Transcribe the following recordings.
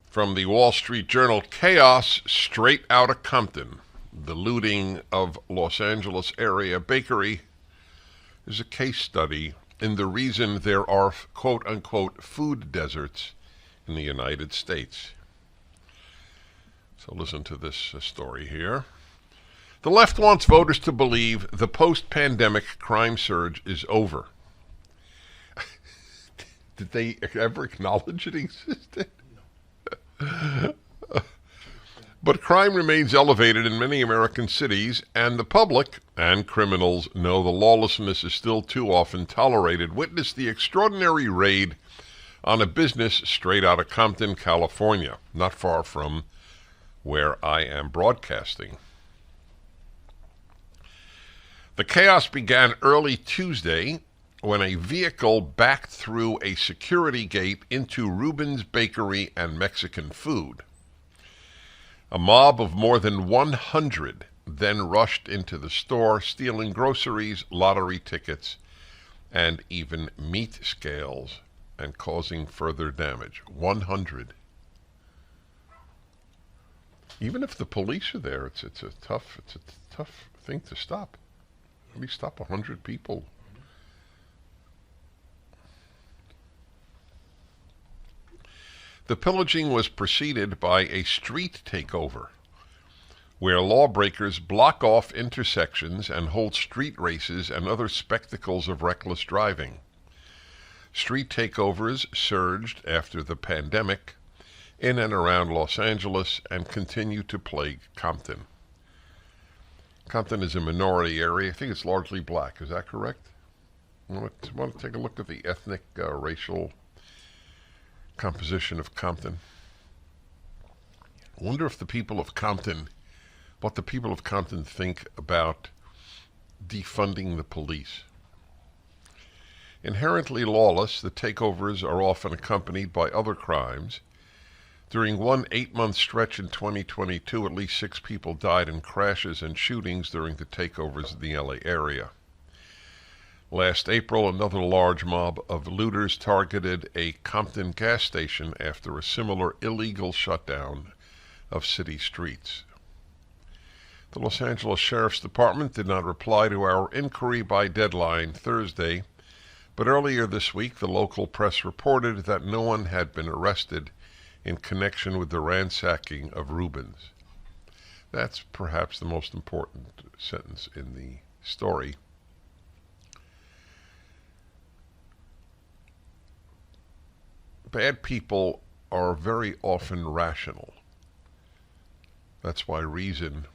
From the Wall Street Journal, chaos straight out of Compton. The looting of Los Angeles area bakery is a case study in the reason there are quote-unquote food deserts in the United States. So listen to this story here. The left wants voters to believe the post-pandemic crime surge is over. Did they ever acknowledge it existed? But crime remains elevated in many American cities, and the public and criminals know the lawlessness is still too often tolerated. Witness the extraordinary raid on a business straight out of Compton, California, not far from where I am broadcasting. The chaos began early Tuesday when a vehicle backed through a security gate into Reuben's Bakery and Mexican food. A mob of more than 100 then rushed into the store, stealing groceries, lottery tickets, and even meat scales, and causing further damage. 100. Even if the police are there, it's a tough thing to stop. Let me stop 100 people. The pillaging was preceded by a street takeover, where lawbreakers block off intersections and hold street races and other spectacles of reckless driving. Street takeovers surged after the pandemic in and around Los Angeles and continue to plague Compton. Compton is a minority area. I think it's largely black. Is that correct? I want to take a look at the ethnic, racial composition of Compton. I wonder if what the people of Compton think about defunding the police. Inherently lawless, the takeovers are often accompanied by other crimes. During one 8-month stretch in 2022, at least 6 people died in crashes and shootings during the takeovers in the LA area. Last April, another large mob of looters targeted a Compton gas station after a similar illegal shutdown of city streets. The Los Angeles Sheriff's Department did not reply to our inquiry by deadline Thursday, but earlier this week the local press reported that no one had been arrested in connection with the ransacking of Reuben's. That's perhaps the most important sentence in the story. Bad people are very often rational. That's why reason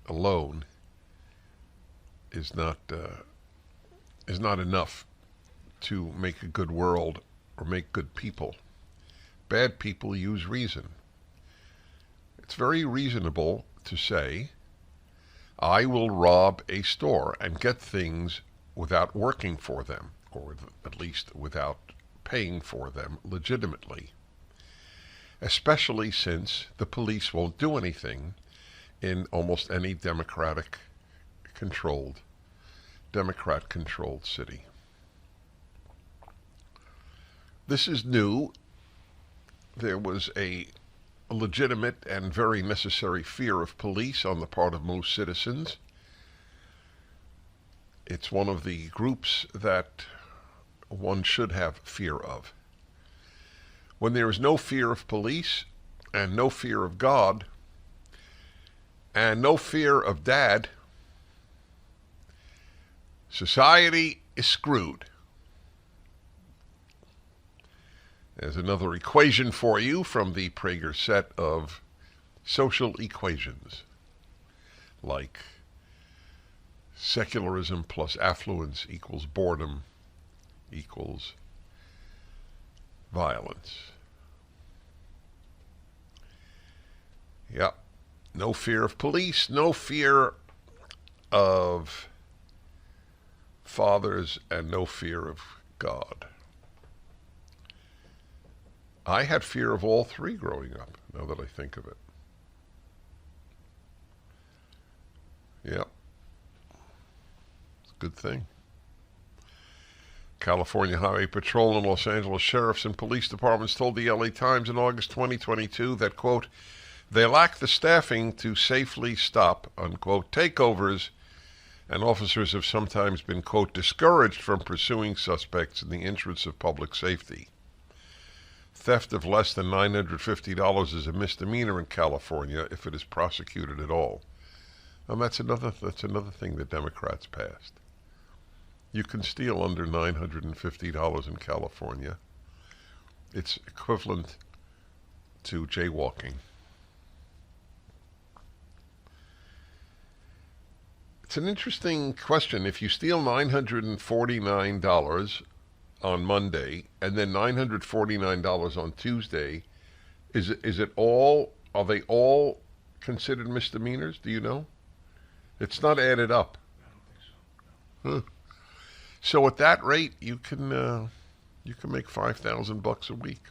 alone is not enough to make a good world or make good people. Bad people use reason. It's very reasonable to say, I will rob a store and get things without working for them, or at least without paying for them legitimately, especially since the police won't do anything in almost any Democrat-controlled city. This is new. There was a legitimate and very necessary fear of police on the part of most citizens. It's one of the groups that one should have fear of. When there is no fear of police and no fear of God and no fear of Dad, society is screwed. There's another equation for you from the Prager set of social equations, like secularism plus affluence equals boredom equals violence. Yep. No fear of police, no fear of fathers, and no fear of God. I had fear of all three growing up, now that I think of it. Yep. It's a good thing. California Highway Patrol and Los Angeles sheriffs and police departments told the LA Times in August 2022 that, quote, they lack the staffing to safely stop, unquote, takeovers, and officers have sometimes been, quote, discouraged from pursuing suspects in the interests of public safety. Theft of less than $950 is a misdemeanor in California if it is prosecuted at all. And that's another thing the Democrats passed. You can steal under $950 in California. It's equivalent to jaywalking. It's an interesting question. If you steal $949 on Monday and then $949 on Tuesday, are they all considered misdemeanors? Do you know? It's not added up. I don't think so. No. Huh. So at that rate, you can make $5,000 a week.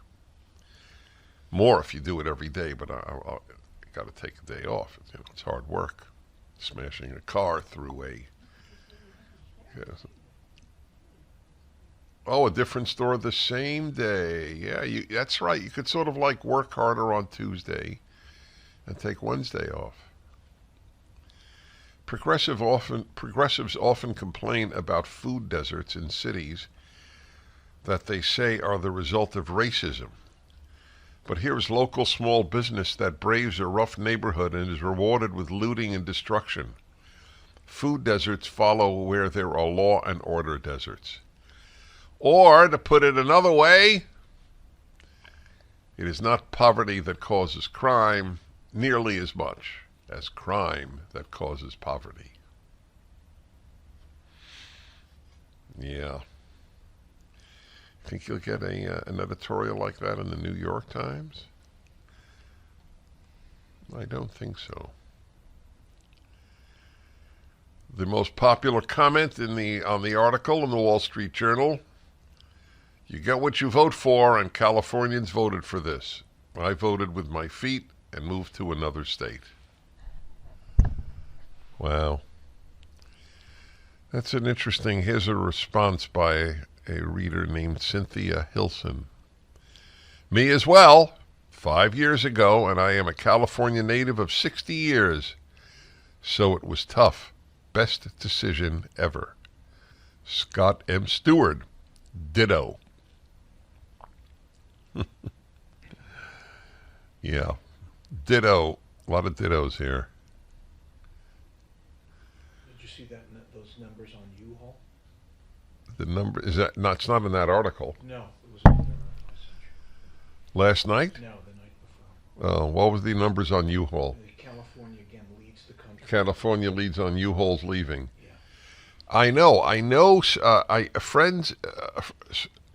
More if you do it every day, but I got to take a day off. It's hard work, smashing a car through a. Yes. Oh, a different store the same day. Yeah, that's right. You could sort of like work harder on Tuesday and take Wednesday off. Progressives often complain about food deserts in cities that they say are the result of racism. But here's local small business that braves a rough neighborhood and is rewarded with looting and destruction. Food deserts follow where there are law and order deserts. Or, to put it another way, it is not poverty that causes crime nearly as much as crime that causes poverty. Yeah. Think you'll get an editorial like that in the New York Times? I don't think so. The most popular comment on the article in the Wall Street Journal: you get what you vote for, and Californians voted for this. I voted with my feet and moved to another state. Wow. That's an interesting. Here's a response by a reader named Cynthia Hilson. Me as well, 5 years ago, and I am a California native of 60 years. So it was tough. Best decision ever. Scott M. Stewart. Ditto. Yeah. Ditto. A lot of dittos here. Did you see those numbers on U-Haul? The number is that not? It's not in that article. No, it was on the Last night? No, the night before. What was the numbers on U-Haul? California again leads the country. California leads on U-Haul's leaving. Yeah. I know.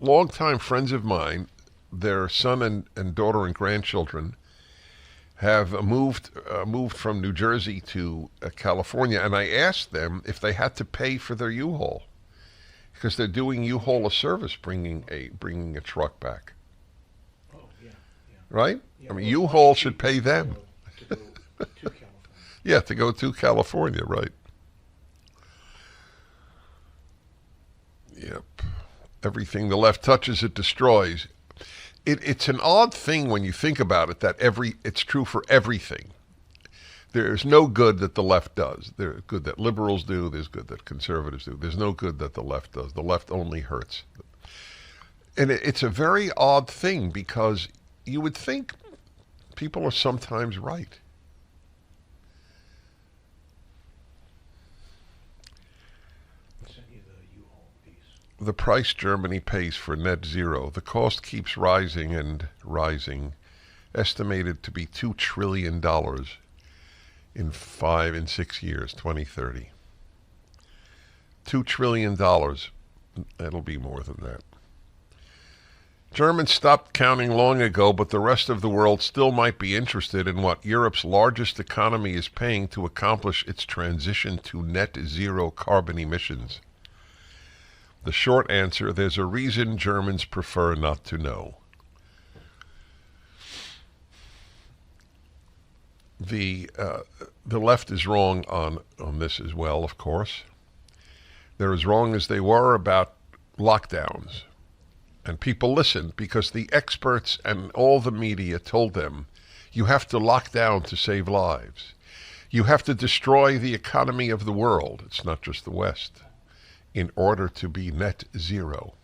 Longtime friends of mine, their son and daughter and grandchildren have moved from New Jersey to California, and I asked them if they had to pay for their U-Haul, because they're doing U-Haul a service, bringing a truck back. Oh, yeah. Right? Yeah, I mean, U-Haul should pay them. To go to California. Yeah, to go to California, right. Yep. Everything the left touches, it destroys. It's an odd thing when you think about it that it's true for everything. There's no good that the left does. There's good that liberals do. There's good that conservatives do. There's no good that the left does. The left only hurts. And it's a very odd thing, because you would think people are sometimes right. The price Germany pays for net zero. The cost keeps rising and rising, estimated to be $2 trillion in 5 and 6 years, 2030. $2 trillion. That'll be more than that. Germans stopped counting long ago, but the rest of the world still might be interested in what Europe's largest economy is paying to accomplish its transition to net zero carbon emissions. The short answer: there's a reason Germans prefer not to know. The left is wrong on this as well, of course. They're as wrong as they were about lockdowns. And people listened because the experts and all the media told them, you have to lock down to save lives. You have to destroy the economy of the world, it's not just the West, in order to be net zero.